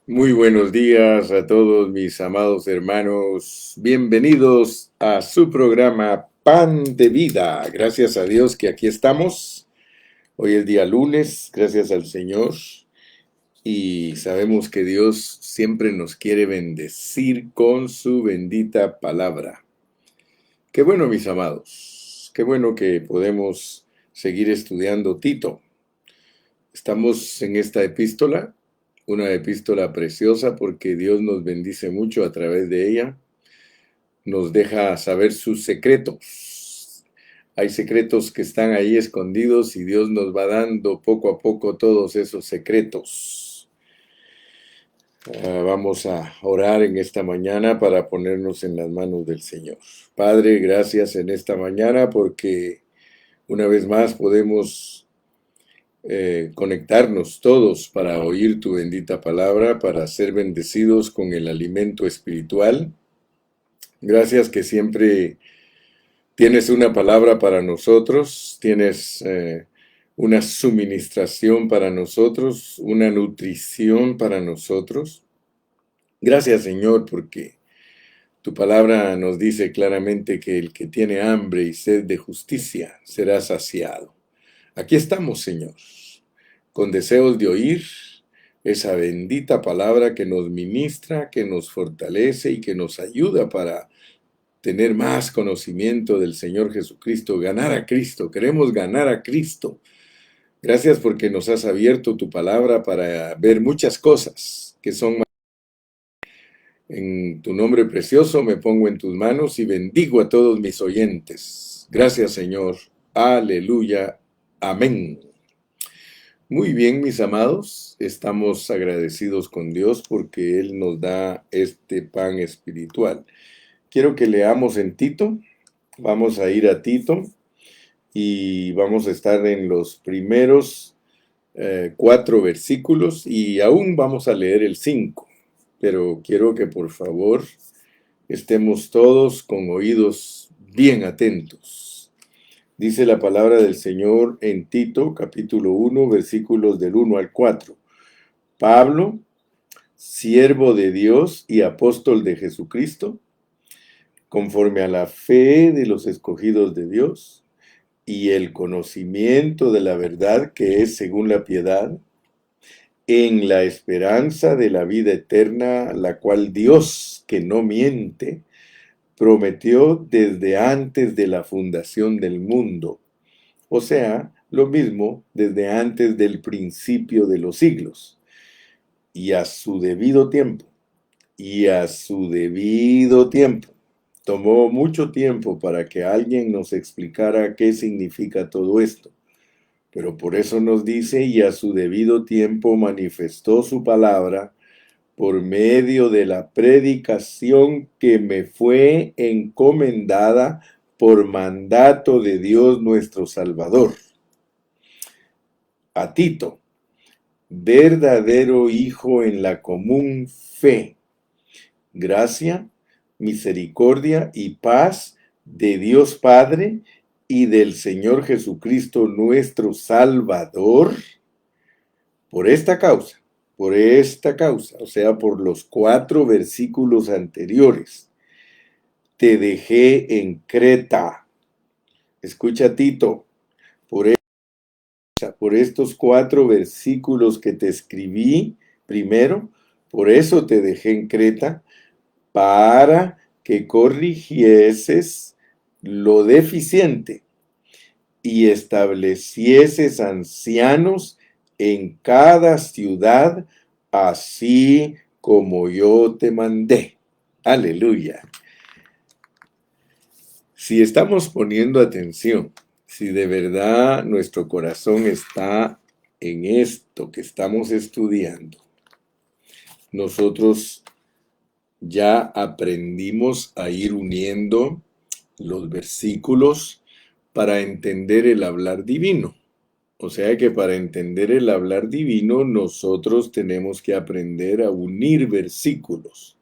Muy buenos días a todos mis amados hermanos. Bienvenidos a su programa Pan de Vida. Gracias a Dios que aquí estamos. Hoy es día lunes, gracias al Señor. Y sabemos que Dios siempre nos quiere bendecir con su bendita palabra. Qué bueno, mis amados. Qué bueno que podemos seguir estudiando Tito. Estamos en esta epístola, una epístola preciosa porque Dios nos bendice mucho a través de ella, nos deja saber sus secretos. Hay secretos que están ahí escondidos y Dios nos va dando poco a poco todos esos secretos. Vamos a orar en esta mañana para ponernos en las manos del Señor. Padre, gracias en esta mañana porque una vez más podemos conectarnos todos para oír tu bendita palabra, para ser bendecidos con el alimento espiritual. Gracias que siempre tienes una palabra para nosotros, tienes una suministración para nosotros, una nutrición para nosotros. Gracias, Señor, porque tu palabra nos dice claramente que el que tiene hambre y sed de justicia será saciado. Aquí estamos, Señor, con deseos de oír esa bendita palabra que nos ministra, que nos fortalece y que nos ayuda para tener más conocimiento del Señor Jesucristo, ganar a Cristo. Queremos ganar a Cristo. Gracias porque nos has abierto tu palabra para ver muchas cosas que son. En tu nombre precioso me pongo en tus manos y bendigo a todos mis oyentes. Gracias, Señor. Aleluya. Amén. Muy bien, mis amados, estamos agradecidos con Dios porque Él nos da este pan espiritual. Quiero que leamos en Tito, vamos a ir a Tito y vamos a estar en los primeros 4 versículos y aún vamos a leer el 5, pero quiero que por favor estemos todos con oídos bien atentos. Dice la palabra del Señor en Tito, capítulo 1, versículos del 1 al 4. Pablo, siervo de Dios y apóstol de Jesucristo, conforme a la fe de los escogidos de Dios y el conocimiento de la verdad que es según la piedad, en la esperanza de la vida eterna, la cual Dios, que no miente, prometió desde antes de la fundación del mundo, o sea, lo mismo desde antes del principio de los siglos, y a su debido tiempo, y a su debido tiempo. Tomó mucho tiempo para que alguien nos explicara qué significa todo esto, pero por eso nos dice, y a su debido tiempo manifestó su palabra por medio de la predicación que me fue encomendada por mandato de Dios nuestro Salvador. A Tito, verdadero hijo en la común fe, gracia, misericordia y paz de Dios Padre y del Señor Jesucristo nuestro Salvador, por esta causa, o sea, por los 4 versículos anteriores, te dejé en Creta. Escucha, Tito, por, por estos 4 versículos que te escribí primero, por eso te dejé en Creta, para que corrigieses lo deficiente y establecieses ancianos en cada ciudad, así como yo te mandé. Aleluya. Si estamos poniendo atención, si de verdad nuestro corazón está en esto que estamos estudiando, nosotros ya aprendimos a ir uniendo los versículos para entender el hablar divino. O sea que para entender el hablar divino nosotros tenemos que aprender a unir versículos.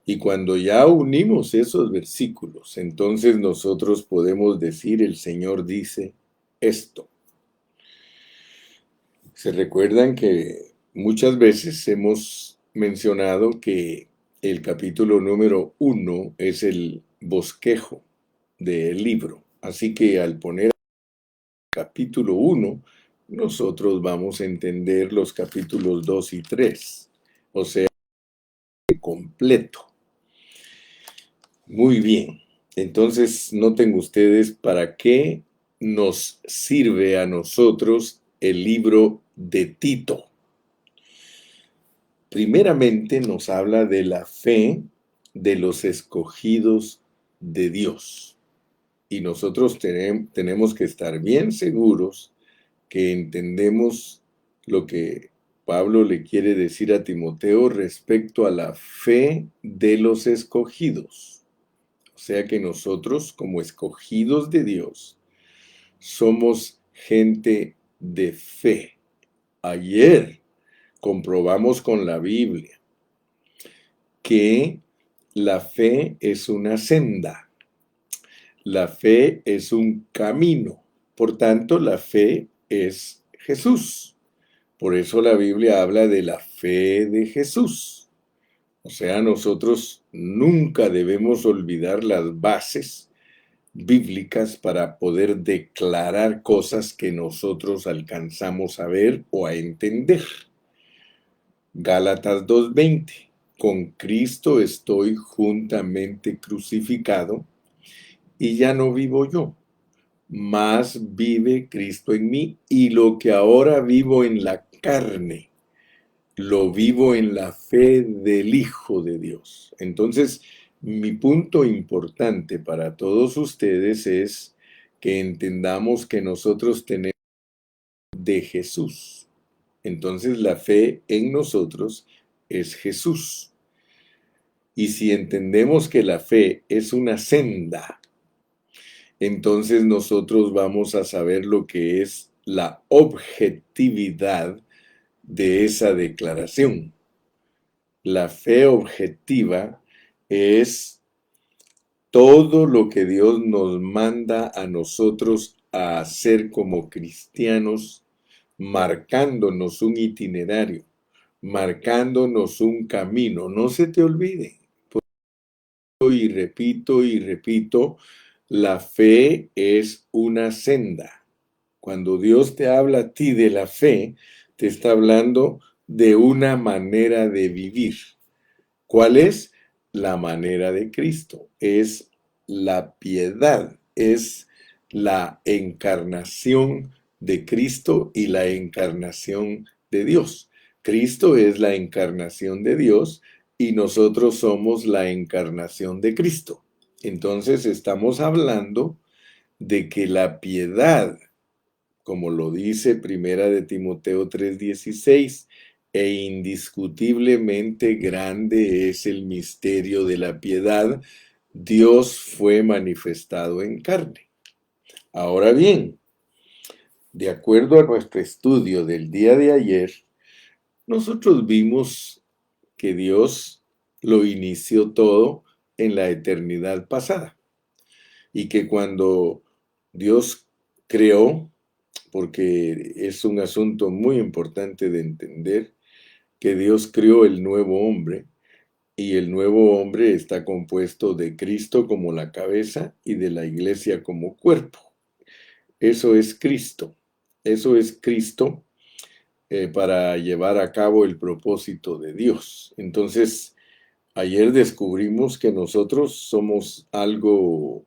Y cuando ya unimos esos versículos, entonces nosotros podemos decir, el Señor dice esto. Se recuerdan que muchas veces hemos mencionado que el capítulo número 1 es el bosquejo del libro. Así que al poner capítulo 1, nosotros vamos a entender los capítulos 2 y 3, o sea, completo. Muy bien. Entonces, noten ustedes para qué nos sirve a nosotros el libro de Tito. Primeramente nos habla de la fe de los escogidos de Dios. Y nosotros tenemos que estar bien seguros que entendemos lo que Pablo le quiere decir a Timoteo respecto a la fe de los escogidos. O sea que nosotros, como escogidos de Dios, somos gente de fe. Ayer comprobamos con la Biblia que la fe es una senda, la fe es un camino, por tanto la fe es Jesús. Por eso la Biblia habla de la fe de Jesús. O sea, nosotros nunca debemos olvidar las bases bíblicas para poder declarar cosas que nosotros alcanzamos a ver o a entender. Gálatas 2:20. Con Cristo estoy juntamente crucificado y ya no vivo yo, mas vive Cristo en mí, y lo que ahora vivo en la carne, lo vivo en la fe del Hijo de Dios. Entonces, mi punto importante para todos ustedes es que entendamos que nosotros tenemos de Jesús. Entonces, la fe en nosotros es Jesús. Y si entendemos que la fe es una senda, entonces nosotros vamos a saber lo que es la objetividad de esa declaración. La fe objetiva es todo lo que Dios nos manda a nosotros a hacer como cristianos, marcándonos un itinerario, marcándonos un camino. No se te olvide. Y repito, la fe es una senda. Cuando Dios te habla a ti de la fe, te está hablando de una manera de vivir. ¿Cuál es? La manera de Cristo. Es la piedad, es la encarnación de Cristo y la encarnación de Dios. Cristo es la encarnación de Dios y nosotros somos la encarnación de Cristo. Entonces estamos hablando de que la piedad, como lo dice Primera de Timoteo 3:16, e indiscutiblemente grande es el misterio de la piedad, Dios fue manifestado en carne. Ahora bien, de acuerdo a nuestro estudio del día de ayer, nosotros vimos que Dios lo inició todo en la eternidad pasada y que cuando Dios creó, porque es un asunto muy importante de entender, que Dios creó el nuevo hombre y el nuevo hombre está compuesto de Cristo como la cabeza y de la iglesia como cuerpo. Eso es Cristo. Eso es Cristo para llevar a cabo el propósito de Dios. Entonces, ayer descubrimos que nosotros somos algo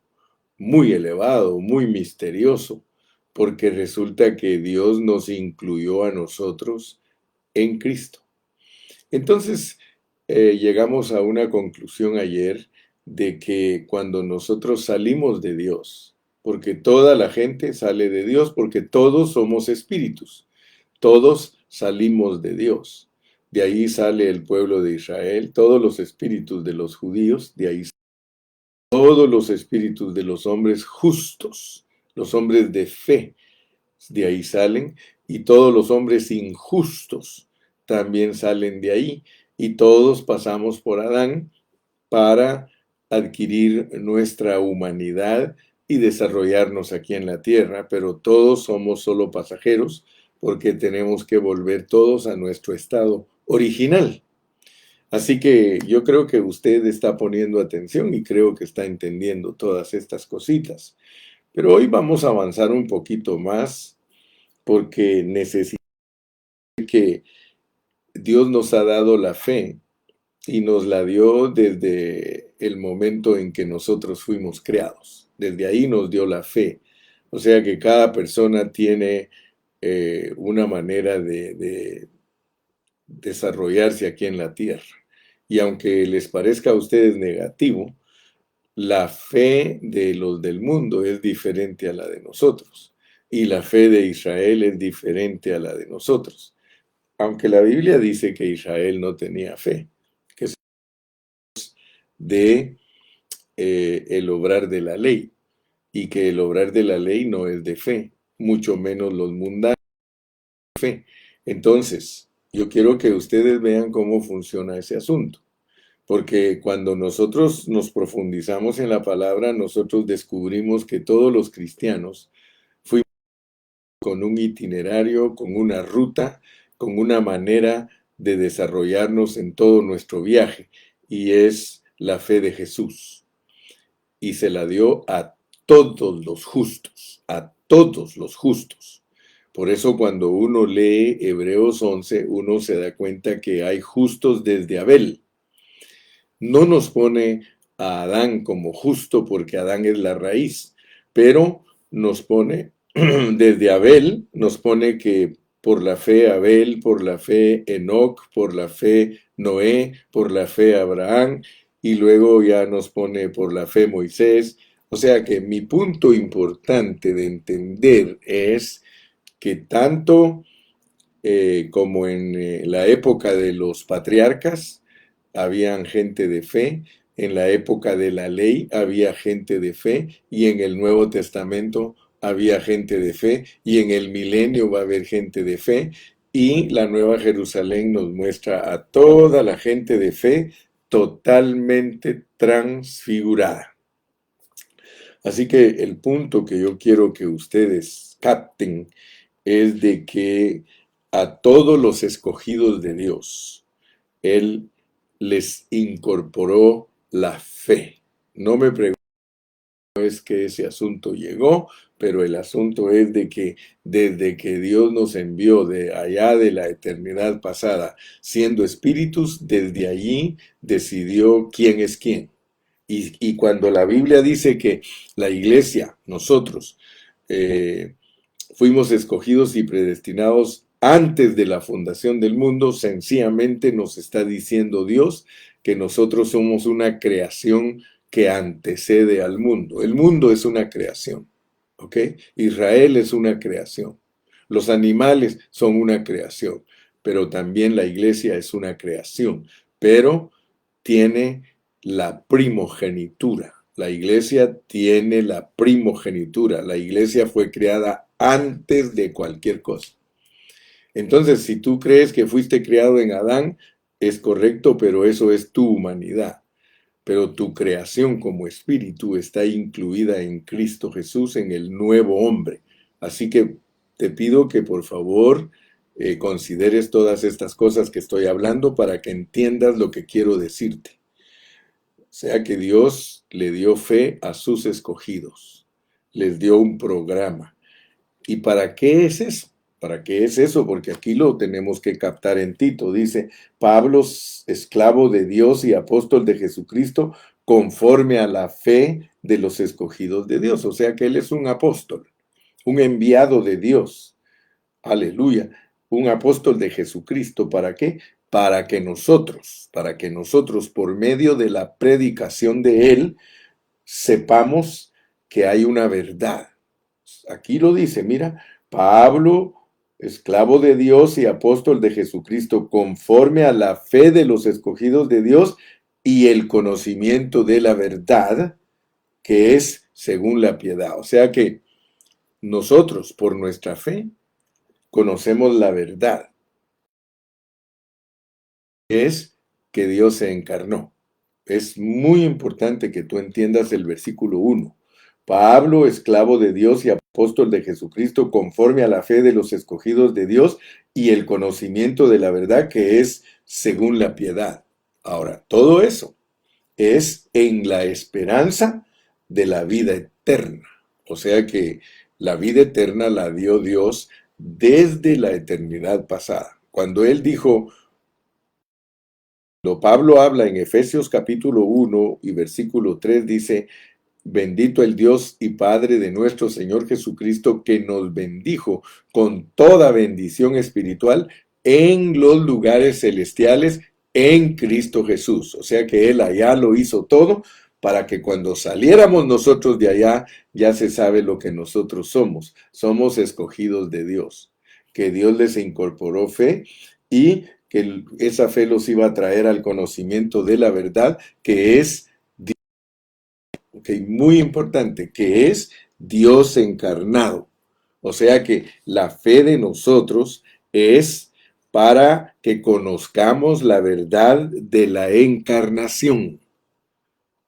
muy elevado, muy misterioso, porque resulta que Dios nos incluyó a nosotros en Cristo. Entonces, llegamos a una conclusión ayer de que cuando nosotros salimos de Dios, porque toda la gente sale de Dios, porque todos somos espíritus, todos salimos de Dios. De ahí sale el pueblo de Israel, todos los espíritus de los judíos, de ahí todos los espíritus de los hombres justos, los hombres de fe, de ahí salen, y todos los hombres injustos también salen de ahí, y todos pasamos por Adán para adquirir nuestra humanidad y desarrollarnos aquí en la tierra, pero todos somos solo pasajeros porque tenemos que volver todos a nuestro estado original. Así que yo creo que usted está poniendo atención y creo que está entendiendo todas estas cositas. Pero hoy vamos a avanzar un poquito más porque necesitamos que Dios nos ha dado la fe y nos la dio desde el momento en que nosotros fuimos creados. Desde ahí nos dio la fe. O sea que cada persona tiene una manera de desarrollarse aquí en la tierra. Y aunque les parezca a ustedes negativo, la fe de los del mundo es diferente a la de nosotros. Y la fe de Israel es diferente a la de nosotros. Aunque la Biblia dice que Israel no tenía fe, que es de el obrar de la ley, y que el obrar de la ley no es de fe, mucho menos los mundanos de fe. Entonces, yo quiero que ustedes vean cómo funciona ese asunto. Porque cuando nosotros nos profundizamos en la palabra, nosotros descubrimos que todos los cristianos fuimos con un itinerario, con una ruta, con una manera de desarrollarnos en todo nuestro viaje, y es la fe de Jesús. Y se la dio a todos los justos, a todos los justos. Por eso cuando uno lee Hebreos 11, uno se da cuenta que hay justos desde Abel. No nos pone a Adán como justo porque Adán es la raíz, pero nos pone desde Abel, nos pone que por la fe Abel, por la fe Enoc, por la fe Noé, por la fe Abraham, y luego ya nos pone por la fe Moisés. O sea que mi punto importante de entender es que tanto como en la época de los patriarcas, habían gente de fe, en la época de la ley había gente de fe, y en el Nuevo Testamento había gente de fe, y en el milenio va a haber gente de fe, y la Nueva Jerusalén nos muestra a toda la gente de fe totalmente transfigurada. Así que el punto que yo quiero que ustedes capten es de que a todos los escogidos de Dios, Él les incorporó la fe. No me pregunto es que ese asunto llegó, pero el asunto es de que desde que Dios nos envió de allá de la eternidad pasada, siendo espíritus, desde allí decidió quién es quién. Y cuando la Biblia dice que la iglesia, nosotros, fuimos escogidos y predestinados antes de la fundación del mundo, sencillamente nos está diciendo Dios que nosotros somos una creación que antecede al mundo. El mundo es una creación, ¿ok? Israel es una creación. Los animales son una creación, pero también la iglesia es una creación, pero tiene la primogenitura. La iglesia tiene la primogenitura. La iglesia fue creada antes de cualquier cosa. Entonces, si tú crees que fuiste creado en Adán, es correcto, pero eso es tu humanidad. Pero tu creación como espíritu está incluida en Cristo Jesús, en el nuevo hombre. Así que te pido que por favor consideres todas estas cosas que estoy hablando para que entiendas lo que quiero decirte. O sea que Dios le dio fe a sus escogidos, les dio un programa. ¿Y para qué es eso? ¿Para qué es eso? Porque aquí lo tenemos que captar en Tito. Dice, Pablo, esclavo de Dios y apóstol de Jesucristo, conforme a la fe de los escogidos de Dios. O sea que él es un apóstol, un enviado de Dios. Aleluya. Un apóstol de Jesucristo. ¿Para qué? Para que nosotros, por medio de la predicación de él, sepamos que hay una verdad. Aquí lo dice, mira, Pablo, esclavo de Dios y apóstol de Jesucristo, conforme a la fe de los escogidos de Dios y el conocimiento de la verdad, que es según la piedad. O sea que nosotros, por nuestra fe, conocemos la verdad, que es que Dios se encarnó. Es muy importante que tú entiendas el versículo 1. Pablo, esclavo de Dios y apóstol de Jesucristo, conforme a la fe de los escogidos de Dios y el conocimiento de la verdad que es según la piedad. Ahora, todo eso es en la esperanza de la vida eterna. O sea que la vida eterna la dio Dios desde la eternidad pasada. Cuando Él dijo, lo Pablo habla en Efesios capítulo 1 y versículo 3, dice, bendito el Dios y Padre de nuestro Señor Jesucristo, que nos bendijo con toda bendición espiritual en los lugares celestiales en Cristo Jesús. O sea que Él allá lo hizo todo para que cuando saliéramos nosotros de allá, ya se sabe lo que nosotros somos. Somos escogidos de Dios, que Dios les incorporó fe y que esa fe los iba a traer al conocimiento de la verdad, que es muy importante, que es Dios encarnado. O sea que la fe de nosotros es para que conozcamos la verdad de la encarnación.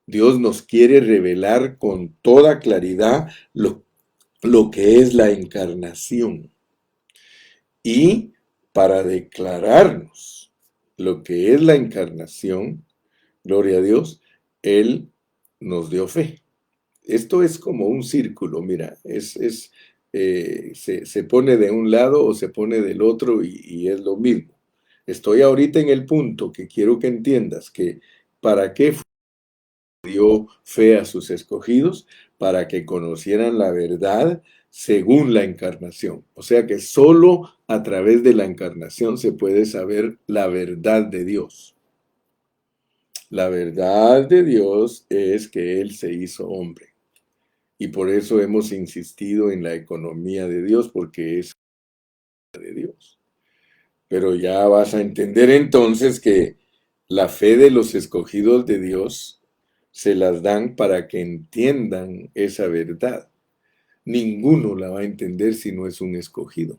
Dios nos quiere revelar con toda claridad lo que es la encarnación. Y para declararnos lo que es la encarnación, gloria a Dios, Él nos dio fe. Esto es como un círculo, mira, se pone de un lado o se pone del otro y es lo mismo. Estoy ahorita en el punto que quiero que entiendas que para qué dio fe a sus escogidos, para que conocieran la verdad según la encarnación. O sea que solo a través de la encarnación se puede saber la verdad de Dios. La verdad de Dios es que Él se hizo hombre. Y por eso hemos insistido en la economía de Dios, porque es de Dios. Pero ya vas a entender entonces que la fe de los escogidos de Dios se las dan para que entiendan esa verdad. Ninguno la va a entender si no es un escogido.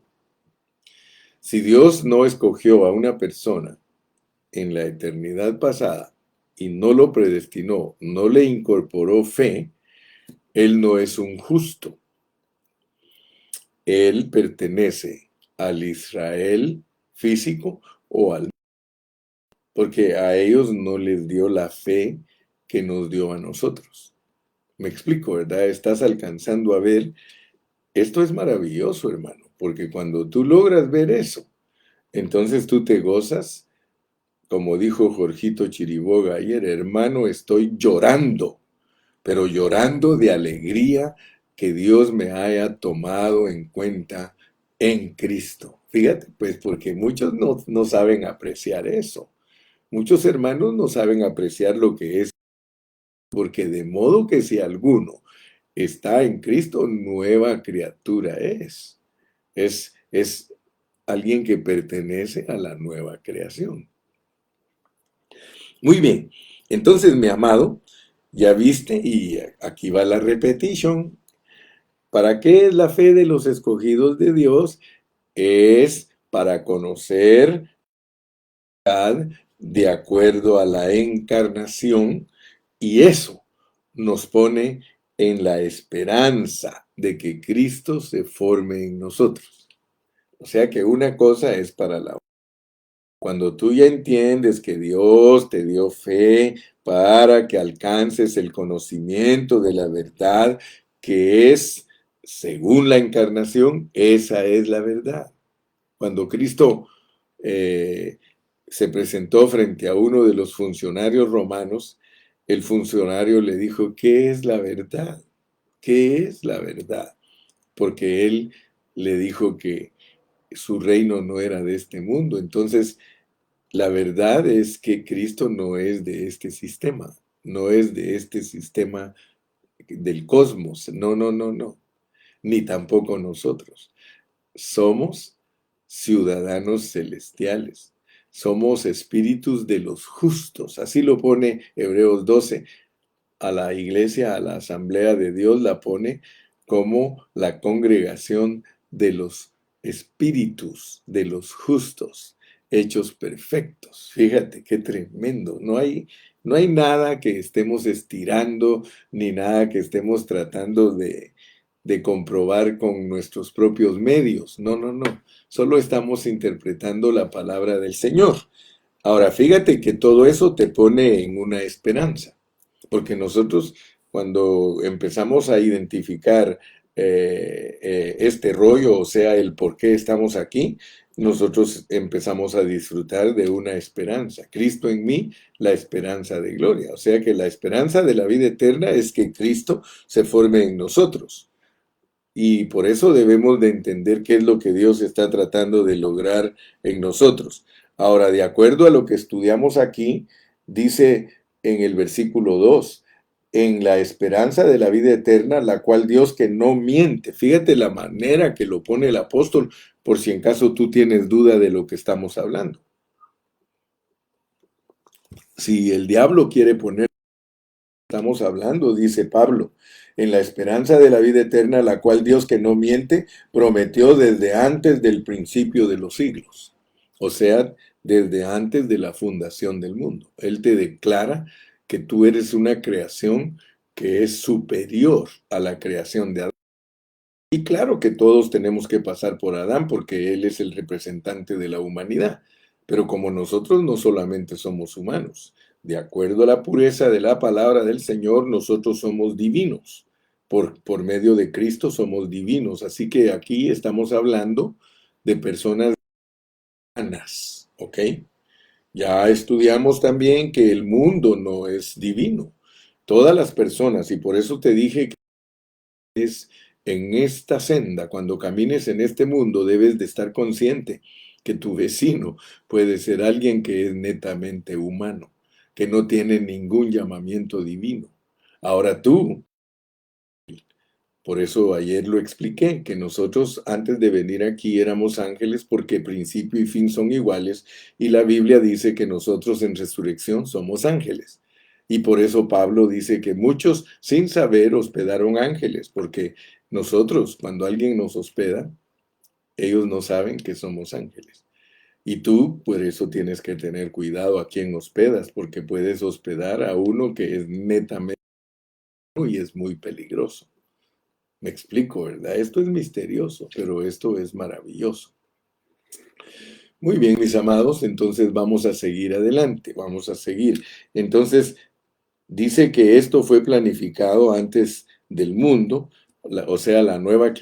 Si Dios no escogió a una persona en la eternidad pasada y no lo predestinó, no le incorporó fe, Él no es un justo. Él pertenece al Israel físico o al... porque a ellos no les dio la fe que nos dio a nosotros. Me explico, ¿verdad? Estás alcanzando a ver. Esto es maravilloso, hermano, porque cuando tú logras ver eso, entonces tú te gozas, como dijo Jorgito Chiriboga ayer, hermano, estoy llorando, pero llorando de alegría que Dios me haya tomado en cuenta en Cristo. Fíjate, pues porque muchos no saben apreciar eso. Muchos hermanos no saben apreciar lo que es, porque de modo que si alguno está en Cristo, nueva criatura es. Es alguien que pertenece a la nueva creación. Muy bien, entonces mi amado, ya viste, y aquí va la repetición. ¿Para qué es la fe de los escogidos de Dios? Es para conocer de acuerdo a la encarnación, y eso nos pone en la esperanza de que Cristo se forme en nosotros. O sea que una cosa es para la otra. Cuando tú ya entiendes que Dios te dio fe para que alcances el conocimiento de la verdad que es según la encarnación, esa es la verdad. Cuando Cristo se presentó frente a uno de los funcionarios romanos, el funcionario le dijo, ¿qué es la verdad? ¿Qué es la verdad? Porque él le dijo que su reino no era de este mundo. Entonces, la verdad es que Cristo no es de este sistema, no es de este sistema del cosmos. No, no, no, no. Ni tampoco nosotros. Somos ciudadanos celestiales. Somos espíritus de los justos. Así lo pone Hebreos 12. A la iglesia, a la asamblea de Dios, la pone como la congregación de los espíritus de los justos, hechos perfectos. Fíjate qué tremendo. No hay nada que estemos estirando, ni nada que estemos tratando de comprobar con nuestros propios medios. No, no, no. Solo estamos interpretando la palabra del Señor. Ahora, fíjate que todo eso te pone en una esperanza, porque nosotros cuando empezamos a identificar este rollo, o sea, el por qué estamos aquí, nosotros empezamos a disfrutar de una esperanza. Cristo en mí, la esperanza de gloria. O sea que la esperanza de la vida eterna es que Cristo se forme en nosotros. Y por eso debemos de entender qué es lo que Dios está tratando de lograr en nosotros. Ahora, de acuerdo a lo que estudiamos aquí, dice en el versículo 2, en la esperanza de la vida eterna, la cual Dios que no miente. Fíjate la manera que lo pone el apóstol, por si en caso tú tienes duda de lo que estamos hablando. Si el diablo quiere poner, estamos hablando, dice Pablo, en la esperanza de la vida eterna, la cual Dios que no miente, prometió desde antes del principio de los siglos. O sea, desde antes de la fundación del mundo. Él te declara que tú eres una creación que es superior a la creación de Adán. Y claro que todos tenemos que pasar por Adán porque él es el representante de la humanidad. Pero como nosotros no solamente somos humanos, de acuerdo a la pureza de la palabra del Señor, nosotros somos divinos. Por medio de Cristo somos divinos. Así que aquí estamos hablando de personas humanas, ¿ok? Ya estudiamos también que el mundo no es divino. Todas las personas, y por eso te dije que es en esta senda, cuando camines en este mundo, debes de estar consciente que tu vecino puede ser alguien que es netamente humano, que no tiene ningún llamamiento divino. Ahora tú, por eso ayer lo expliqué, que nosotros antes de venir aquí éramos ángeles porque principio y fin son iguales y la Biblia dice que nosotros en resurrección somos ángeles. Y por eso Pablo dice que muchos sin saber hospedaron ángeles, porque nosotros cuando alguien nos hospeda, ellos no saben que somos ángeles. Y tú por eso tienes que tener cuidado a quién hospedas, porque puedes hospedar a uno que es netamente y es muy peligroso. Me explico, ¿verdad? Esto es misterioso, pero esto es maravilloso. Muy bien, mis amados, entonces vamos a seguir adelante, vamos a seguir. Entonces, dice que esto fue planificado antes del mundo, o sea, la nueva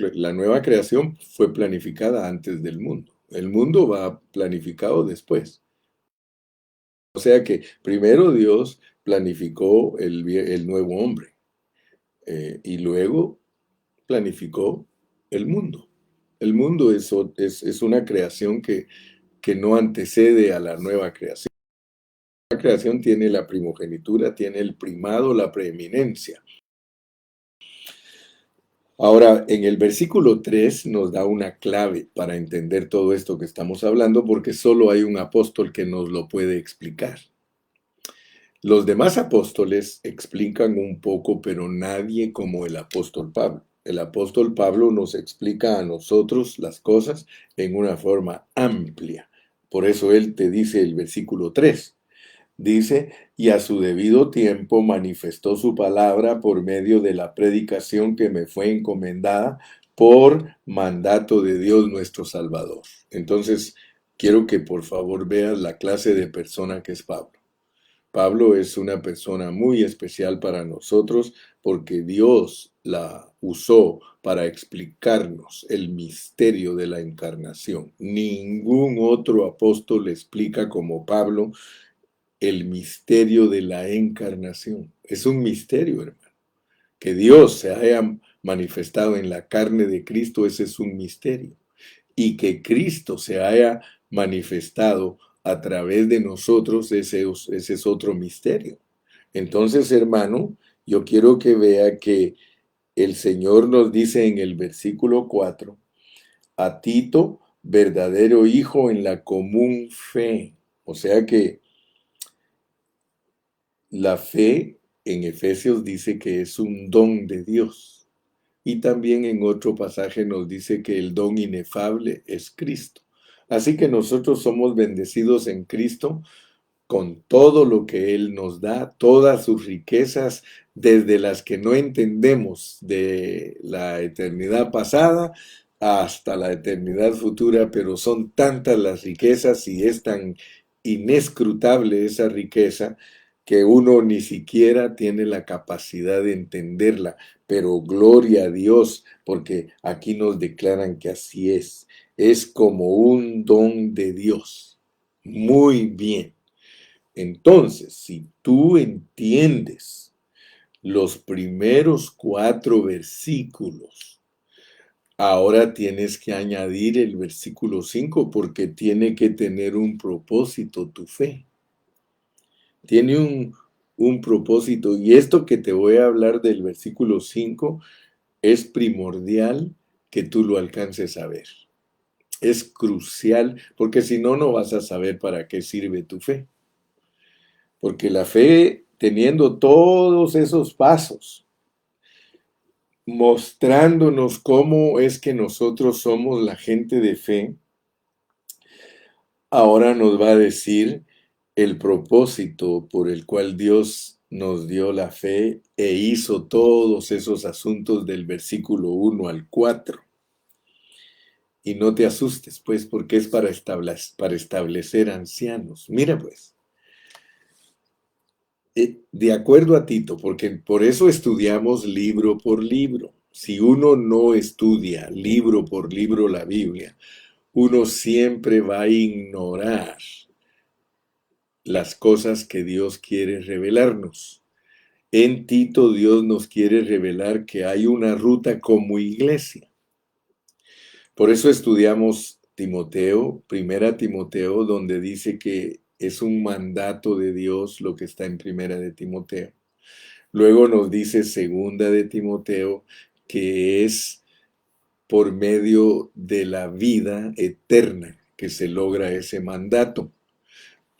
creación fue planificada antes del mundo. El mundo va planificado después. O sea que primero Dios planificó el nuevo hombre y luego planificó el mundo. El mundo es una creación que no antecede a la nueva creación. La creación tiene la primogenitura, tiene el primado, la preeminencia. Ahora, en el versículo 3 nos da una clave para entender todo esto que estamos hablando, porque solo hay un apóstol que nos lo puede explicar. Los demás apóstoles explican un poco, pero nadie como el apóstol Pablo. El apóstol Pablo nos explica a nosotros las cosas en una forma amplia. Por eso él te dice el versículo 3. Dice, y a su debido tiempo manifestó su palabra por medio de la predicación que me fue encomendada por mandato de Dios nuestro Salvador. Entonces, quiero que por favor veas la clase de persona que es Pablo. Pablo es una persona muy especial para nosotros porque Dios la usó para explicarnos el misterio de la encarnación. Ningún otro apóstol explica como Pablo el misterio de la encarnación. Es un misterio, hermano. Que Dios se haya manifestado en la carne de Cristo, ese es un misterio. Y que Cristo se haya manifestado a través de nosotros, ese es otro misterio. Entonces, hermano, yo quiero que vea que el Señor nos dice en el versículo 4, a Tito, verdadero hijo en la común fe. O sea que la fe en Efesios dice que es un don de Dios. Y también en otro pasaje nos dice que el don inefable es Cristo. Así que nosotros somos bendecidos en Cristo con todo lo que Él nos da, todas sus riquezas, desde las que no entendemos de la eternidad pasada hasta la eternidad futura, pero son tantas las riquezas y es tan inescrutable esa riqueza que uno ni siquiera tiene la capacidad de entenderla, pero gloria a Dios, porque aquí nos declaran que así es como un don de Dios. Muy bien. Entonces, si tú entiendes los primeros 4 versículos, ahora tienes que añadir el versículo 5 porque tiene que tener un propósito tu fe. Tiene un propósito. Y esto que te voy a hablar del versículo 5 es primordial que tú lo alcances a ver. Es crucial porque si no, no vas a saber para qué sirve tu fe. Porque la fe, teniendo todos esos pasos, mostrándonos cómo es que nosotros somos la gente de fe, ahora nos va a decir el propósito por el cual Dios nos dio la fe e hizo todos esos asuntos del versículo 1 al 4. Y no te asustes, pues, porque es para establecer ancianos. Mira, pues, de acuerdo a Tito, porque por eso estudiamos libro por libro. Si uno no estudia libro por libro la Biblia, uno siempre va a ignorar las cosas que Dios quiere revelarnos. En Tito Dios nos quiere revelar que hay una ruta como iglesia. Por eso estudiamos Timoteo, primera Timoteo, donde dice que es un mandato de Dios lo que está en primera de Timoteo. Luego nos dice segunda de Timoteo que es por medio de la vida eterna que se logra ese mandato.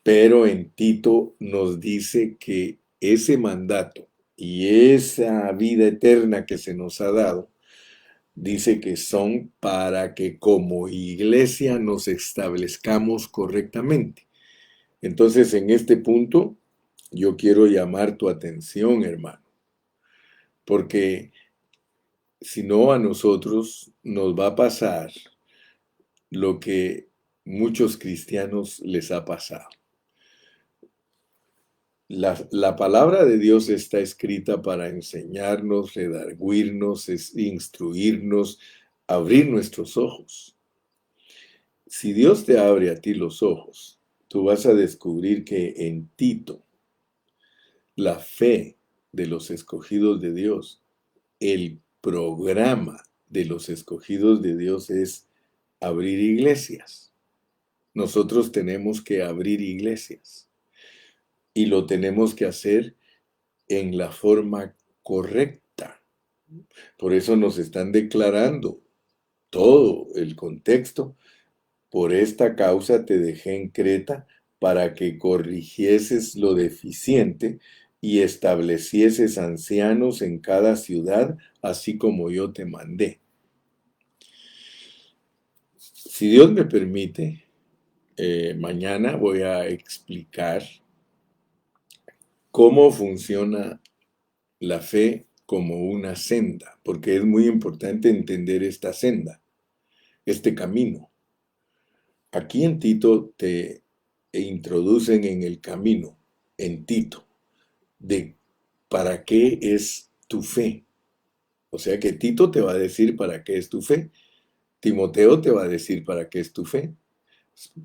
Pero en Tito nos dice que ese mandato y esa vida eterna que se nos ha dado, dice que son para que como iglesia nos establezcamos correctamente. Entonces, en este punto, yo quiero llamar tu atención, hermano, porque si no a nosotros nos va a pasar lo que muchos cristianos les ha pasado. La palabra de Dios está escrita para enseñarnos, redarguirnos, instruirnos, abrir nuestros ojos. Si Dios te abre a ti los ojos, tú vas a descubrir que en Tito, la fe de los escogidos de Dios, el programa de los escogidos de Dios es abrir iglesias. Nosotros tenemos que abrir iglesias y lo tenemos que hacer en la forma correcta. Por eso nos están declarando todo el contexto. Por esta causa te dejé en Creta para que corrigieses lo deficiente y establecieses ancianos en cada ciudad, así como yo te mandé. Si Dios me permite, mañana voy a explicar cómo funciona la fe como una senda, porque es muy importante entender esta senda, este camino. Aquí en Tito te introducen en el camino, en Tito, de para qué es tu fe. O sea que Tito te va a decir para qué es tu fe. Timoteo te va a decir para qué es tu fe.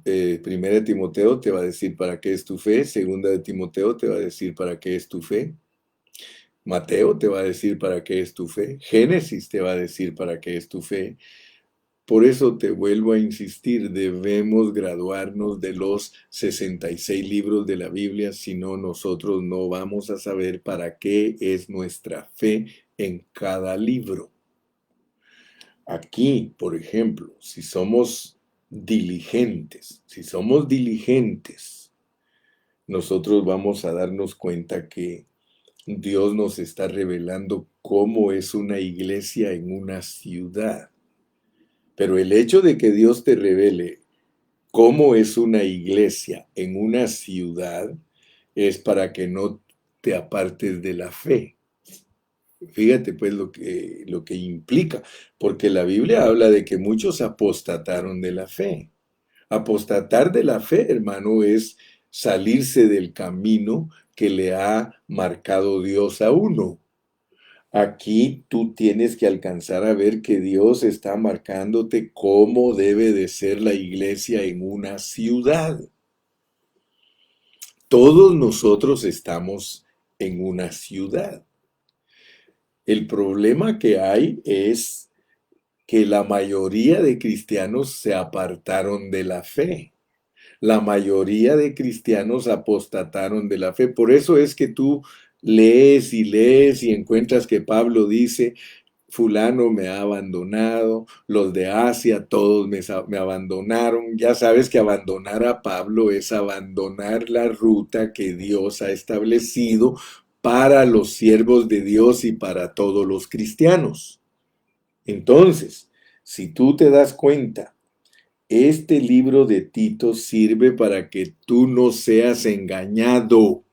Primera de Timoteo te va a decir para qué es tu fe. Segunda de Timoteo te va a decir para qué es tu fe. Mateo te va a decir para qué es tu fe. Génesis te va a decir para qué es tu fe. Por eso te vuelvo a insistir, debemos graduarnos de los 66 libros de la Biblia, si no nosotros no vamos a saber para qué es nuestra fe en cada libro. Aquí, por ejemplo, si somos diligentes, nosotros vamos a darnos cuenta que Dios nos está revelando cómo es una iglesia en una ciudad. Pero el hecho de que Dios te revele cómo es una iglesia en una ciudad es para que no te apartes de la fe. Fíjate pues lo que implica, porque la Biblia habla de que muchos apostataron de la fe. Apostatar de la fe, hermano, es salirse del camino que le ha marcado Dios a uno. Aquí tú tienes que alcanzar a ver que Dios está marcándote cómo debe de ser la iglesia en una ciudad. Todos nosotros estamos en una ciudad. El problema que hay es que la mayoría de cristianos se apartaron de la fe. La mayoría de cristianos apostataron de la fe. Por eso es que tú lees y encuentras que Pablo dice, fulano me ha abandonado, los de Asia todos me abandonaron. Ya sabes que abandonar a Pablo es abandonar la ruta que Dios ha establecido para los siervos de Dios y para todos los cristianos. Entonces, si tú te das cuenta, este libro de Tito sirve para que tú no seas engañado,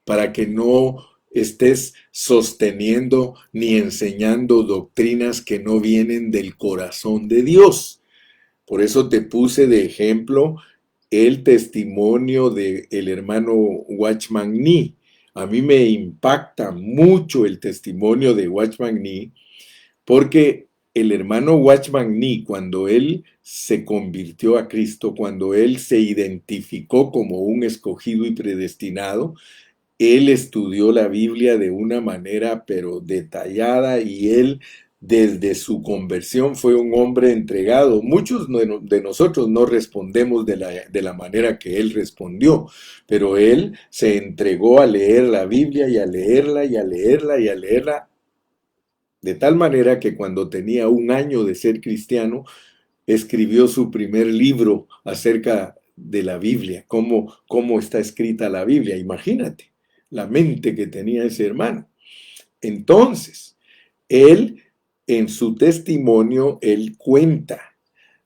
para que no estés sosteniendo ni enseñando doctrinas que no vienen del corazón de Dios. Por eso te puse de ejemplo el testimonio del hermano Watchman Nee. A mí me impacta mucho el testimonio de Watchman Nee, porque el hermano Watchman Nee, cuando él se convirtió a Cristo, cuando él se identificó como un escogido y predestinado, él estudió la Biblia de una manera pero detallada, y él desde su conversión fue un hombre entregado. Muchos de nosotros no respondemos de la manera que él respondió, pero él se entregó a leer la Biblia y a leerla y a leerla y a leerla, de tal manera que cuando tenía 1 año de ser cristiano, escribió su primer libro acerca de la Biblia, cómo está escrita la Biblia. Imagínate la mente que tenía ese hermano. Entonces, él, en su testimonio, él cuenta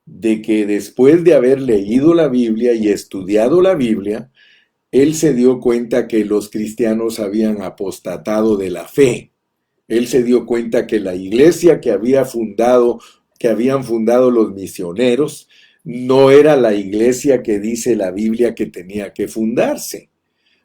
de que después de haber leído la Biblia y estudiado la Biblia, él se dio cuenta que los cristianos habían apostatado de la fe. Él se dio cuenta que la iglesia que habían fundado los misioneros no era la iglesia que dice la Biblia que tenía que fundarse.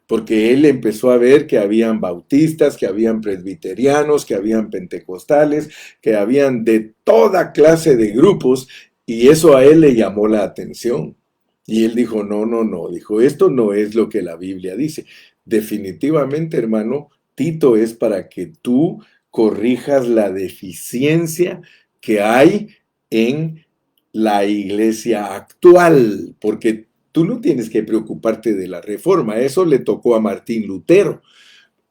Porque él empezó a ver que habían bautistas, que habían presbiterianos, que habían pentecostales, que habían de toda clase de grupos, y eso a él le llamó la atención. Y él dijo, no, dijo, esto no es lo que la Biblia dice. Definitivamente, hermano, Tito es para que tú corrijas la deficiencia que hay en la iglesia actual, porque tú no tienes que preocuparte de la reforma, eso le tocó a Martín Lutero.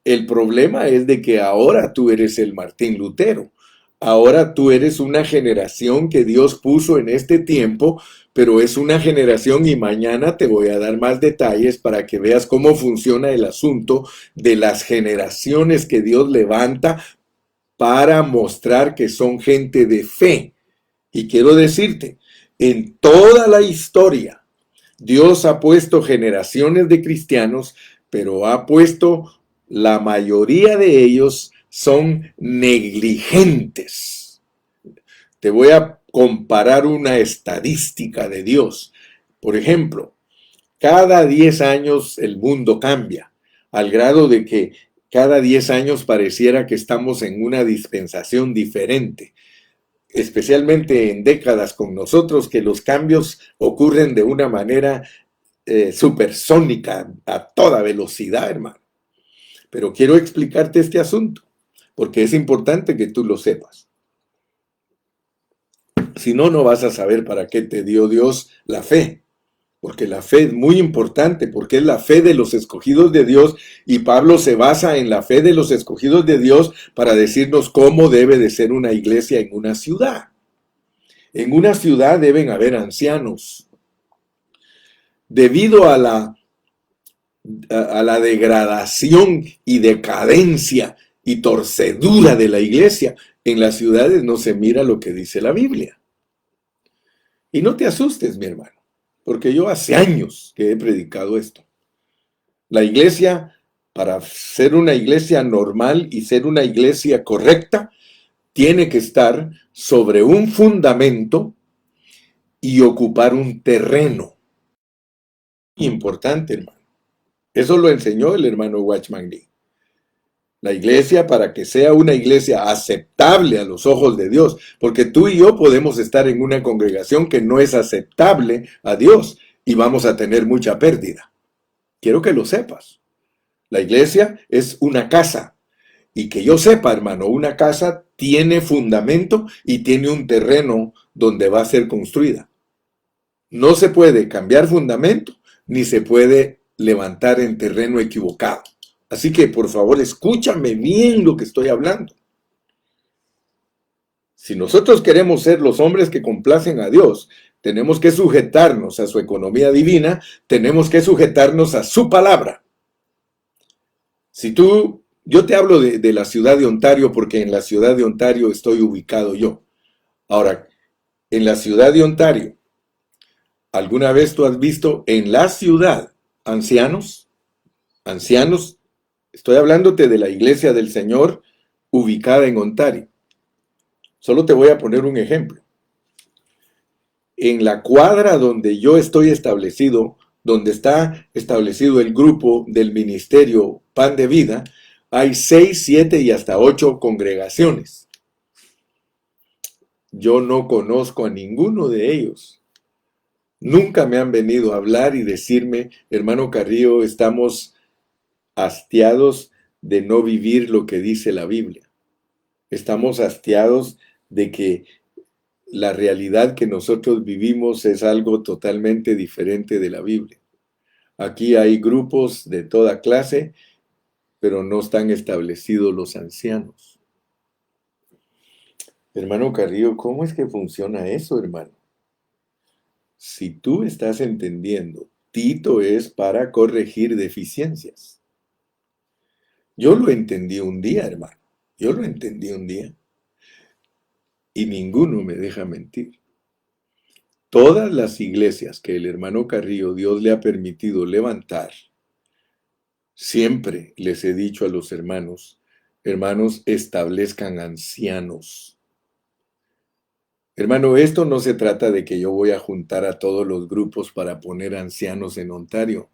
El problema es de que ahora tú eres el Martín Lutero. Ahora tú eres una generación que Dios puso en este tiempo, pero es una generación, y mañana te voy a dar más detalles para que veas cómo funciona el asunto de las generaciones que Dios levanta para mostrar que son gente de fe. Y quiero decirte, en toda la historia, Dios ha puesto generaciones de cristianos, pero ha puesto la mayoría de ellos son negligentes. Te voy a comparar una estadística de Dios. Por ejemplo, cada 10 años el mundo cambia, al grado de que cada 10 años pareciera que estamos en una dispensación diferente, especialmente en décadas con nosotros, que los cambios ocurren de una manera supersónica, a toda velocidad, hermano. Pero quiero explicarte este asunto, porque es importante que tú lo sepas. Si no, no vas a saber para qué te dio Dios la fe. Porque la fe es muy importante, porque es la fe de los escogidos de Dios, y Pablo se basa en la fe de los escogidos de Dios para decirnos cómo debe de ser una iglesia en una ciudad. En una ciudad deben haber ancianos. Debido a la degradación y decadencia y torcedura de la iglesia, en las ciudades no se mira lo que dice la Biblia. Y no te asustes, mi hermano, porque yo hace años que he predicado esto. La iglesia, para ser una iglesia normal y ser una iglesia correcta, tiene que estar sobre un fundamento y ocupar un terreno. Importante, hermano. Eso lo enseñó el hermano Watchman Nee. La iglesia, para que sea una iglesia aceptable a los ojos de Dios, porque tú y yo podemos estar en una congregación que no es aceptable a Dios y vamos a tener mucha pérdida. Quiero que lo sepas. La iglesia es una casa. Y que yo sepa, hermano, una casa tiene fundamento y tiene un terreno donde va a ser construida. No se puede cambiar fundamento ni se puede levantar en terreno equivocado. Así que, por favor, escúchame bien lo que estoy hablando. Si nosotros queremos ser los hombres que complacen a Dios, tenemos que sujetarnos a su economía divina, tenemos que sujetarnos a su palabra. Yo te hablo de la ciudad de Ontario porque en la ciudad de Ontario estoy ubicado yo. Ahora, en la ciudad de Ontario, ¿alguna vez tú has visto en la ciudad ancianos? Ancianos, estoy hablándote de la iglesia del Señor ubicada en Ontario. Solo te voy a poner un ejemplo. En la cuadra donde yo estoy establecido, donde está establecido el grupo del ministerio Pan de Vida, hay 6, 7 y hasta 8 congregaciones. Yo no conozco a ninguno de ellos. Nunca me han venido a hablar y decirme, hermano Carrillo, estamos hastiados de no vivir lo que dice la Biblia. Estamos hastiados de que la realidad que nosotros vivimos es algo totalmente diferente de la Biblia. Aquí hay grupos de toda clase, pero no están establecidos los ancianos. Hermano Carrillo, ¿cómo es que funciona eso, hermano? Si tú estás entendiendo, Tito es para corregir deficiencias. Yo lo entendí un día, hermano. Yo lo entendí un día. Y ninguno me deja mentir. Todas las iglesias que el hermano Carrillo Dios le ha permitido levantar, siempre les he dicho a los hermanos, establezcan ancianos. Hermano, esto no se trata de que yo voy a juntar a todos los grupos para poner ancianos en Ontario.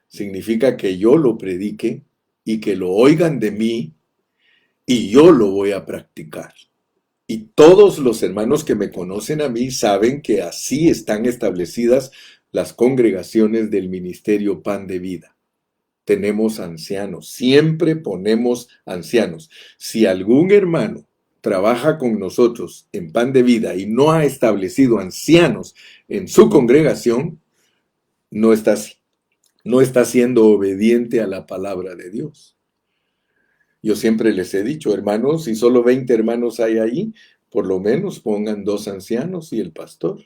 Significa que yo lo predique y que lo oigan de mí y yo lo voy a practicar. Y todos los hermanos que me conocen a mí saben que así están establecidas las congregaciones del ministerio Pan de Vida. Tenemos ancianos, siempre ponemos ancianos. Si algún hermano trabaja con nosotros en Pan de Vida y no ha establecido ancianos en su congregación, no está siendo obediente a la palabra de Dios. Yo siempre les he dicho, hermanos, si solo 20 hermanos hay ahí, por lo menos pongan 2 ancianos y el pastor.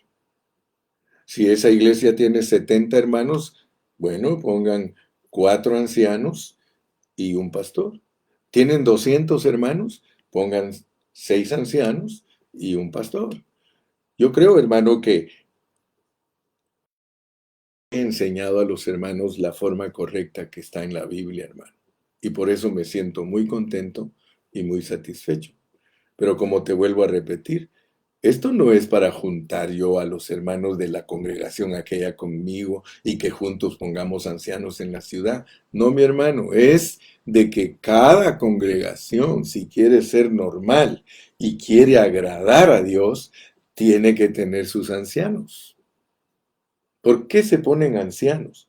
Si esa iglesia tiene 70 hermanos, bueno, pongan 4 ancianos y un pastor. ¿Tienen 200 hermanos? Pongan 6 ancianos y un pastor. Yo creo, hermano, que he enseñado a los hermanos la forma correcta que está en la Biblia, hermano. Y por eso me siento muy contento y muy satisfecho. Pero como te vuelvo a repetir, esto no es para juntar yo a los hermanos de la congregación aquella conmigo y que juntos pongamos ancianos en la ciudad. No, mi hermano, es de que cada congregación, si quiere ser normal y quiere agradar a Dios, tiene que tener sus ancianos. ¿Por qué se ponen ancianos?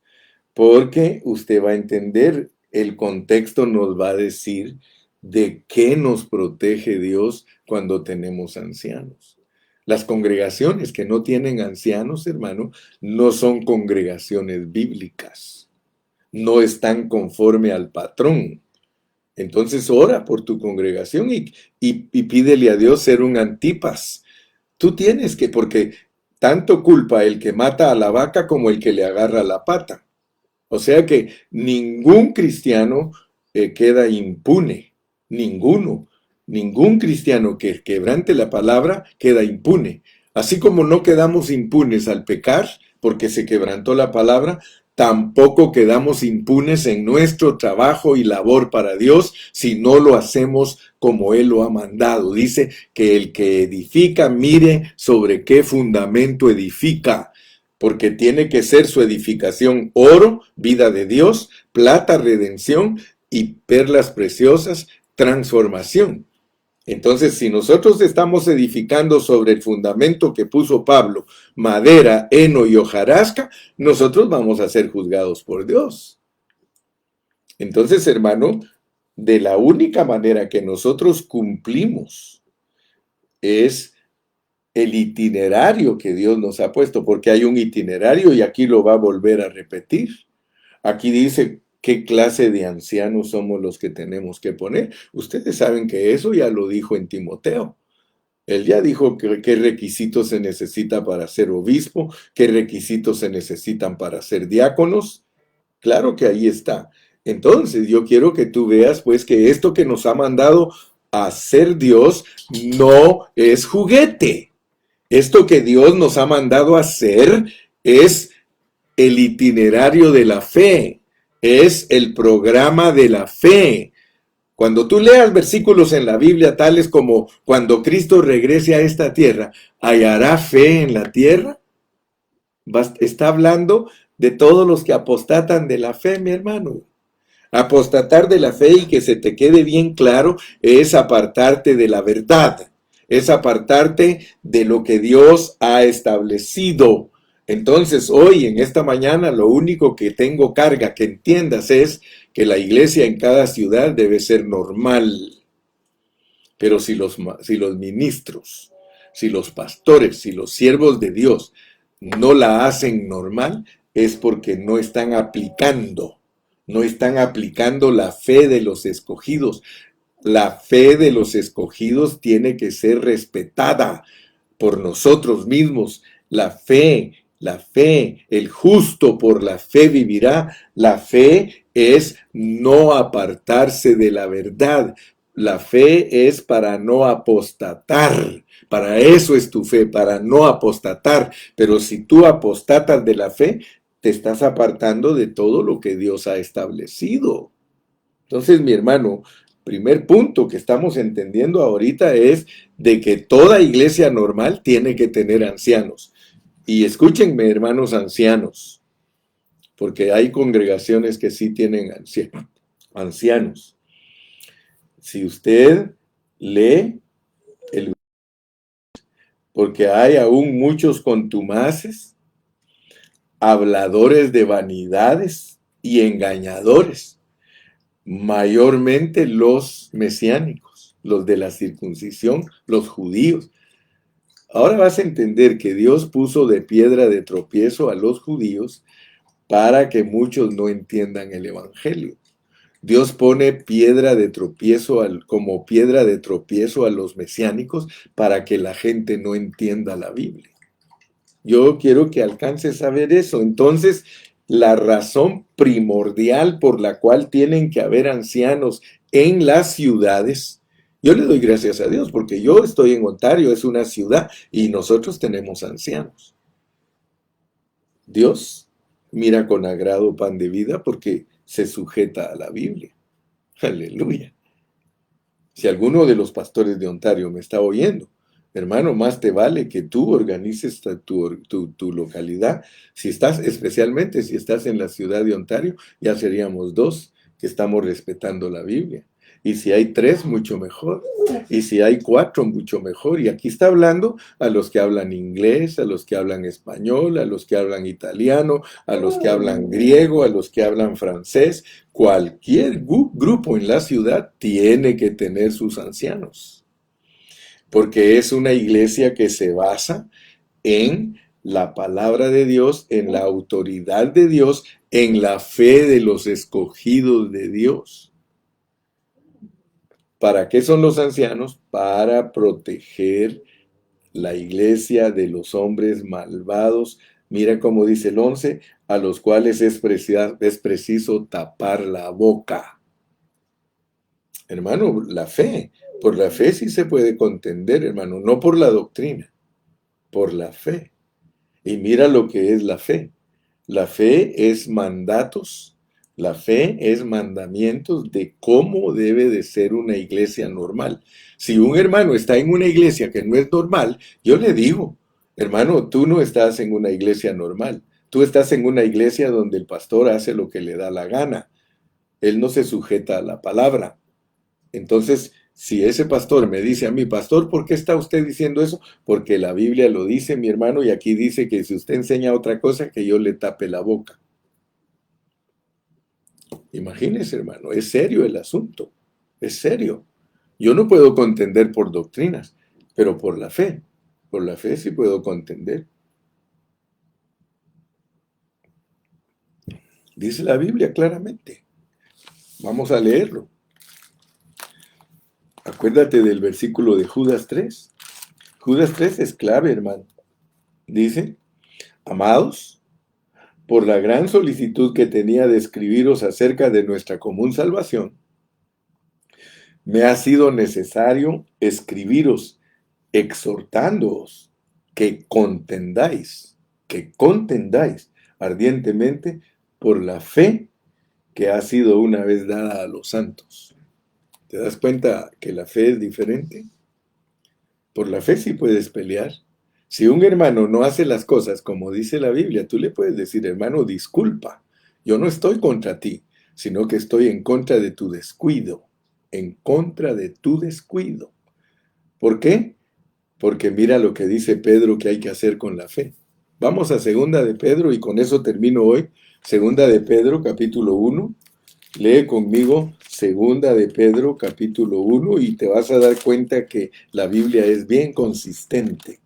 Porque usted va a entender, el contexto nos va a decir de qué nos protege Dios cuando tenemos ancianos. Las congregaciones que no tienen ancianos, hermano, no son congregaciones bíblicas. No están conforme al patrón. Entonces ora por tu congregación y pídele a Dios ser un Antipas. Tú tienes que, porque tanto culpa el que mata a la vaca como el que le agarra la pata. O sea que ningún cristiano queda impune. Ningún cristiano que quebrante la palabra queda impune. Así como no quedamos impunes al pecar porque se quebrantó la palabra, tampoco quedamos impunes en nuestro trabajo y labor para Dios si no lo hacemos como Él lo ha mandado. Dice que el que edifica mire sobre qué fundamento edifica. porque tiene que ser su edificación oro, vida de Dios, plata, redención, y perlas preciosas, transformación. Entonces, si nosotros estamos edificando sobre el fundamento que puso Pablo, madera, heno y hojarasca, nosotros vamos a ser juzgados por Dios. Entonces, hermano, de la única manera que nosotros cumplimos es el itinerario que Dios nos ha puesto, porque hay un itinerario y aquí lo va a volver a repetir. Aquí dice qué clase de ancianos somos los que tenemos que poner. Ustedes saben que eso ya lo dijo en Timoteo. Él ya dijo qué requisitos se necesita para ser obispo, qué requisitos se necesitan para ser diáconos. Claro que ahí está. Entonces, yo quiero que tú veas, pues, que esto que nos ha mandado a hacer Dios no es juguete. Esto que Dios nos ha mandado a hacer es el itinerario de la fe, es el programa de la fe. Cuando tú leas versículos en la Biblia tales como cuando Cristo regrese a esta tierra, ¿hallará fe en la tierra? Está hablando de todos los que apostatan de la fe, mi hermano. Apostatar de la fe, y que se te quede bien claro, es apartarte de la verdad, es apartarte de lo que Dios ha establecido. Entonces, hoy, en esta mañana, lo único que tengo carga que entiendas es que la iglesia en cada ciudad debe ser normal. Pero si los ministros, si los pastores, si los siervos de Dios no la hacen normal, es porque no están aplicando la fe de los escogidos. La fe de los escogidos tiene que ser respetada por nosotros mismos. La fe, el justo por la fe vivirá. La fe es no apartarse de la verdad. La fe es para no apostatar. Para eso es tu fe, para no apostatar. Pero si tú apostatas de la fe, te estás apartando de todo lo que Dios ha establecido. Entonces, mi hermano, primer punto que estamos entendiendo ahorita es de que toda iglesia normal tiene que tener ancianos. Y escúchenme, hermanos ancianos, porque hay congregaciones que sí tienen ancianos. Si usted lee porque hay aún muchos contumaces, habladores de vanidades y engañadores, mayormente los mesiánicos, los de la circuncisión, los judíos. Ahora vas a entender que Dios puso de piedra de tropiezo a los judíos para que muchos no entiendan el evangelio. Dios pone piedra de tropiezo como piedra de tropiezo a los mesiánicos para que la gente no entienda la Biblia. Yo quiero que alcances a ver eso. Entonces, la razón primordial por la cual tienen que haber ancianos en las ciudades, yo le doy gracias a Dios porque yo estoy en Ontario, es una ciudad y nosotros tenemos ancianos. Dios mira con agrado Pan de Vida porque se sujeta a la Biblia. Aleluya. Si alguno de los pastores de Ontario me está oyendo, hermano, más te vale que tú organices tu localidad. Especialmente si estás en la ciudad de Ontario, ya seríamos 2 que estamos respetando la Biblia. Y si hay 3, mucho mejor. Y si hay 4, mucho mejor. Y aquí está hablando a los que hablan inglés, a los que hablan español, a los que hablan italiano, a los que hablan griego, a los que hablan francés. Cualquier grupo en la ciudad tiene que tener sus ancianos. Porque es una iglesia que se basa en la palabra de Dios, en la autoridad de Dios, en la fe de los escogidos de Dios. ¿Para qué son los ancianos? Para proteger la iglesia de los hombres malvados. Mira cómo dice el 11, a los cuales es preciso tapar la boca. Hermano, por la fe sí se puede contender, hermano, no por la doctrina, por la fe. Y mira lo que es la fe. La fe es mandatos. La fe es mandamientos de cómo debe de ser una iglesia normal. Si un hermano está en una iglesia que no es normal, yo le digo, Hermano, tú no estás en una iglesia normal. Tú estás en una iglesia donde el pastor hace lo que le da la gana. Él no se sujeta a la palabra. Entonces, si ese pastor me dice a mí, pastor, ¿por qué está usted diciendo eso? Porque la Biblia lo dice, mi hermano, y aquí dice que si usted enseña otra cosa, que yo le tape la boca. Imagínese, hermano, es serio el asunto. Es serio. Yo no puedo contender por doctrinas, pero por la fe sí puedo contender. Dice la Biblia claramente. Vamos a leerlo. Acuérdate del versículo de Judas 3. Judas 3 es clave, hermano. Dice, amados, por la gran solicitud que tenía de escribiros acerca de nuestra común salvación, me ha sido necesario escribiros exhortándoos que contendáis ardientemente por la fe que ha sido una vez dada a los santos. ¿Te das cuenta que la fe es diferente? Por la fe sí puedes pelear. Si un hermano no hace las cosas como dice la Biblia, tú le puedes decir, hermano, disculpa, yo no estoy contra ti, sino que estoy en contra de tu descuido, en contra de tu descuido. ¿Por qué? Porque mira lo que dice Pedro que hay que hacer con la fe. Vamos a segunda de Pedro y con eso termino hoy. Segunda de Pedro, capítulo 1. Lee conmigo segunda de Pedro, capítulo 1 y te vas a dar cuenta que la Biblia es bien consistente.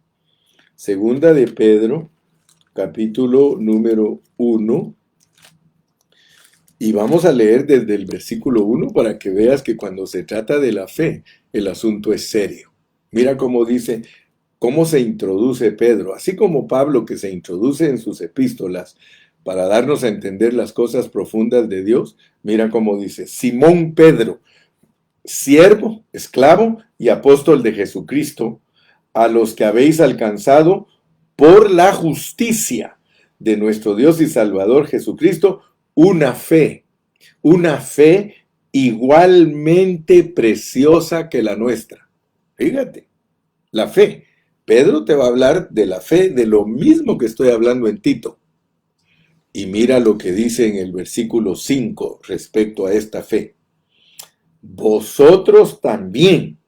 Segunda de Pedro, capítulo número 1. Y vamos a leer desde el versículo 1 para que veas que cuando se trata de la fe, el asunto es serio. Mira cómo dice, cómo se introduce Pedro, así como Pablo que se introduce en sus epístolas para darnos a entender las cosas profundas de Dios. Mira cómo dice, Simón Pedro, siervo, esclavo y apóstol de Jesucristo, a los que habéis alcanzado por la justicia de nuestro Dios y Salvador Jesucristo, una fe igualmente preciosa que la nuestra. Fíjate, la fe. Pedro te va a hablar de la fe, de lo mismo que estoy hablando en Tito. Y mira lo que dice en el versículo 5 respecto a esta fe. Vosotros también,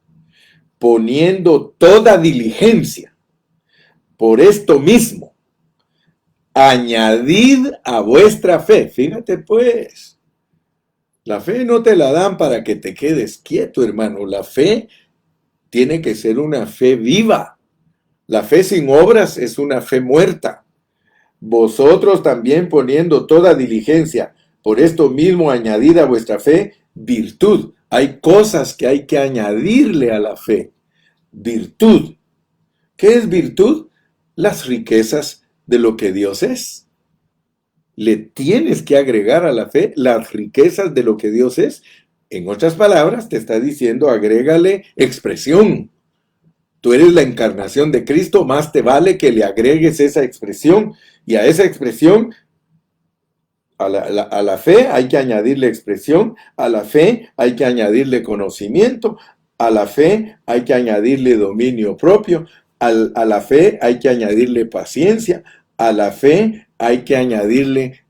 poniendo toda diligencia por esto mismo, añadid a vuestra fe. Fíjate pues, la fe no te la dan para que te quedes quieto, hermano. La fe tiene que ser una fe viva. La fe sin obras es una fe muerta. Vosotros también poniendo toda diligencia, por esto mismo añadid a vuestra fe virtud. Hay cosas que hay que añadirle a la fe. Virtud. ¿Qué es virtud? Las riquezas de lo que Dios es. Le tienes que agregar a la fe las riquezas de lo que Dios es. En otras palabras, te está diciendo, agrégale expresión. Tú eres la encarnación de Cristo, más te vale que le agregues esa expresión. Y a esa expresión, a la fe hay que añadirle expresión, a la fe hay que añadirle conocimiento, a la fe hay que añadirle dominio propio, a la fe hay que añadirle paciencia, a la fe hay que añadirle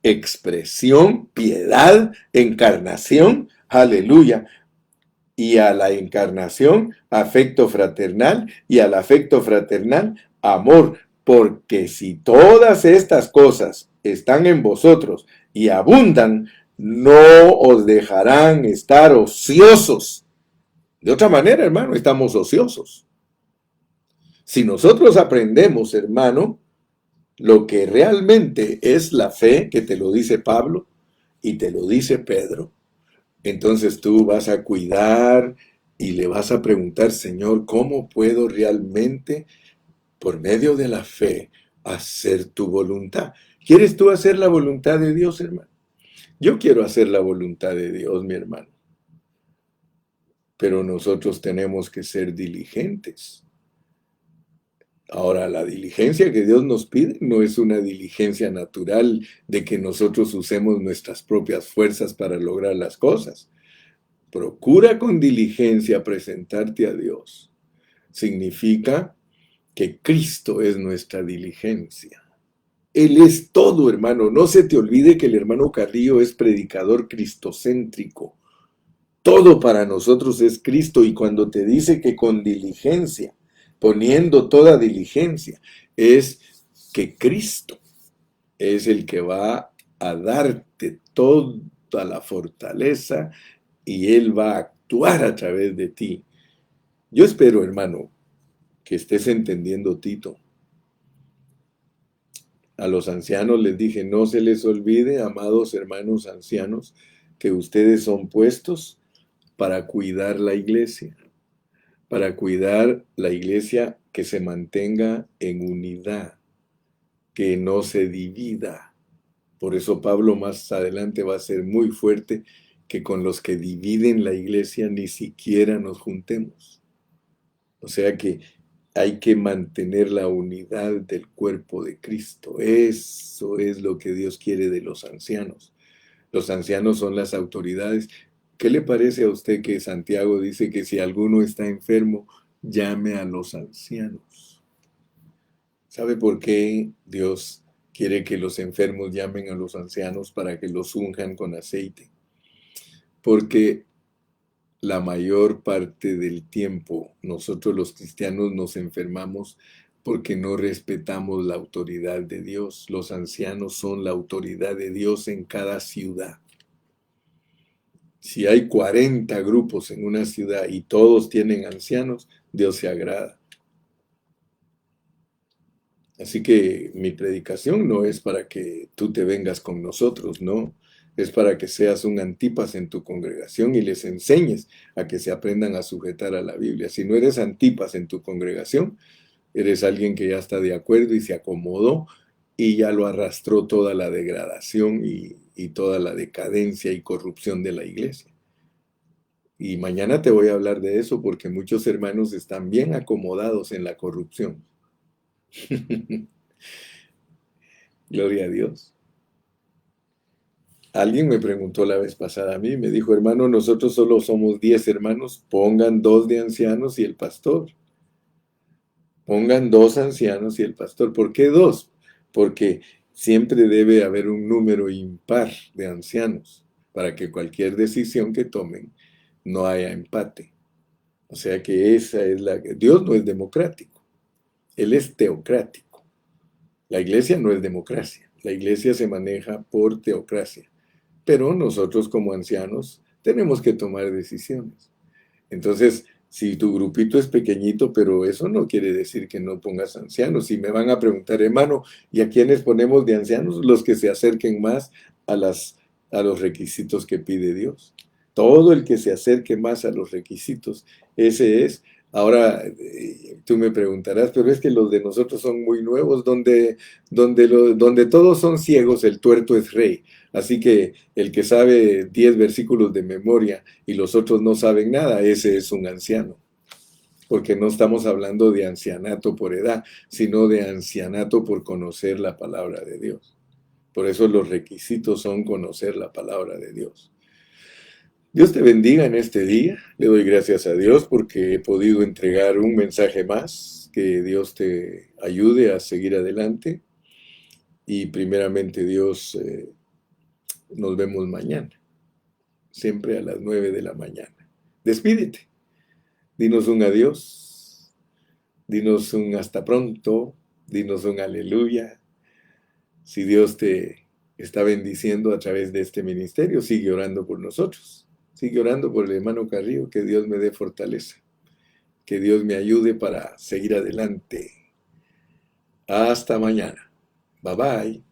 expresión, piedad, encarnación, aleluya. Y a la encarnación, afecto fraternal, y al afecto fraternal, amor. Porque si todas estas cosas están en vosotros y abundan, no os dejarán estar ociosos. De otra manera, hermano, estamos ociosos. Si nosotros aprendemos, hermano, lo que realmente es la fe, que te lo dice Pablo y te lo dice Pedro, entonces tú vas a cuidar y le vas a preguntar, Señor, ¿cómo puedo realmente, por medio de la fe, hacer tu voluntad? ¿Quieres tú hacer la voluntad de Dios, hermano? Yo quiero hacer la voluntad de Dios, mi hermano. Pero nosotros tenemos que ser diligentes. Ahora, la diligencia que Dios nos pide no es una diligencia natural de que nosotros usemos nuestras propias fuerzas para lograr las cosas. Procura con diligencia presentarte a Dios. Significa que Cristo es nuestra diligencia. Él es todo, hermano. No se te olvide que el hermano Carrillo es predicador cristocéntrico. Todo para nosotros es Cristo, y cuando te dice que con diligencia, poniendo toda diligencia, es que Cristo es el que va a darte toda la fortaleza y Él va a actuar a través de ti. Yo espero, hermano, que estés entendiendo, Tito. A los ancianos les dije, no se les olvide, amados hermanos ancianos, que ustedes son puestos para cuidar la iglesia, que se mantenga en unidad, que no se divida. Por eso Pablo más adelante va a ser muy fuerte, que con los que dividen la iglesia ni siquiera nos juntemos. O sea que hay que mantener la unidad del cuerpo de Cristo. Eso es lo que Dios quiere de los ancianos. Los ancianos son las autoridades. ¿Qué le parece a usted que Santiago dice que si alguno está enfermo, llame a los ancianos? ¿Sabe por qué Dios quiere que los enfermos llamen a los ancianos para que los unjan con aceite? Porque la mayor parte del tiempo nosotros los cristianos nos enfermamos porque no respetamos la autoridad de Dios. Los ancianos son la autoridad de Dios en cada ciudad. Si hay 40 grupos en una ciudad y todos tienen ancianos, Dios se agrada. Así que mi predicación no es para que tú te vengas con nosotros, no. Es para que seas un Antipas en tu congregación y les enseñes a que se aprendan a sujetar a la Biblia. Si no eres Antipas en tu congregación, eres alguien que ya está de acuerdo y se acomodó y ya lo arrastró toda la degradación y toda la decadencia y corrupción de la iglesia. Y mañana te voy a hablar de eso porque muchos hermanos están bien acomodados en la corrupción. Gloria a Dios. Alguien me preguntó la vez pasada a mí, me dijo, hermano, nosotros solo somos 10 hermanos, pongan 2 de ancianos y el pastor. Pongan 2 ancianos y el pastor. ¿Por qué 2? Porque siempre debe haber un número impar de ancianos para que cualquier decisión que tomen no haya empate. O sea que esa es Dios no es democrático, Él es teocrático. La iglesia no es democracia, la iglesia se maneja por teocracia. Pero nosotros como ancianos tenemos que tomar decisiones. Entonces, si tu grupito es pequeñito, pero eso no quiere decir que no pongas ancianos. Si me van a preguntar, hermano, ¿y a quiénes ponemos de ancianos? Los que se acerquen más a, a los requisitos que pide Dios. Todo el que se acerque más a los requisitos, ese es. Ahora, tú me preguntarás, pero es que los de nosotros son muy nuevos, donde todos son ciegos, el tuerto es rey. Así que el que sabe 10 versículos de memoria y los otros no saben nada, ese es un anciano. Porque no estamos hablando de ancianato por edad, sino de ancianato por conocer la palabra de Dios. Por eso los requisitos son conocer la palabra de Dios. Dios te bendiga en este día. Le doy gracias a Dios porque he podido entregar un mensaje más. Que Dios te ayude a seguir adelante. Y primeramente Dios, nos vemos mañana. Siempre a las 9 de la mañana. Despídete. Dinos un adiós. Dinos un hasta pronto. Dinos un aleluya. Si Dios te está bendiciendo a través de este ministerio, sigue orando por nosotros. Sigue orando por el hermano Carrillo, que Dios me dé fortaleza, que Dios me ayude para seguir adelante. Hasta mañana. Bye bye.